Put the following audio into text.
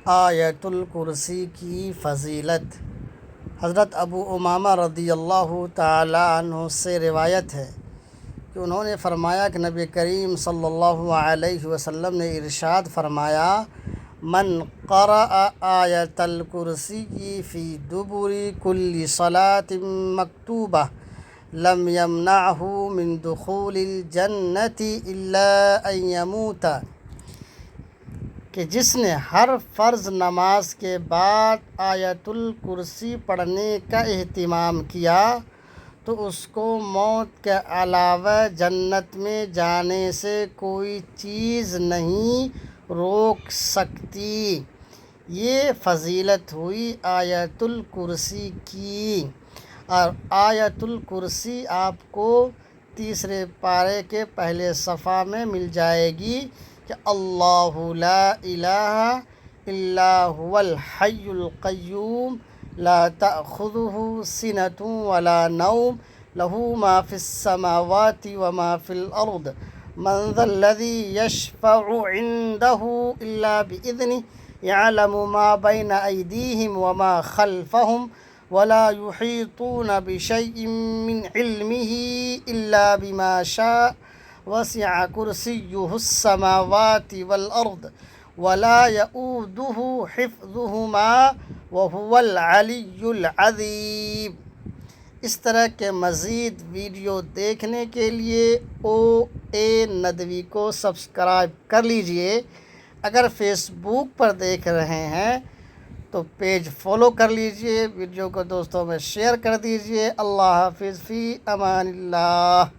آیت الکرسی کی فضیلت۔ حضرت ابو امامہ رضی اللہ تعالی عنہ سے روایت ہے کہ انہوں نے فرمایا کہ نبی کریم صلی اللہ علیہ وسلم نے ارشاد فرمایا، من قرأ آیت الکرسی فی دبر کل صلاۃ مکتوبہ لم یمنعہ من دخول الجنۃ الا ان یموت، کہ جس نے ہر فرض نماز کے بعد آیت الکرسی پڑھنے کا اہتمام کیا تو اس کو موت کے علاوہ جنت میں جانے سے کوئی چیز نہیں روک سکتی۔ یہ فضیلت ہوئی آیت الکرسی کی، اور آیت الکرسی آپ کو تیسرے پارے کے پہلے صفحہ میں مل جائے گی کہ اللہ لا الہ الا هو الحی القیوم لا تأخذہ سنۃ ولا نوم لہ ما فی السماوات وما فی الارض من ذا الذی یشفع عندہ الا بإذنہ یعلم ما بین ایدیہم وما خلفہم ولا یحیطون بشیء من علمہ الا بما شاء وسع کرسیہ السماوات والارض ولا یؤودہ حفظہما وہو العلی العظیم۔ اس طرح کے مزید ویڈیو دیکھنے کے لیے ندوی کو سبسکرائب کر لیجئے۔ اگر فیس بک پر دیکھ رہے ہیں تو پیج فالو کر لیجئے، ویڈیو کو دوستوں میں شیئر کر دیجئے۔ اللہ حافظ، فی امان اللہ۔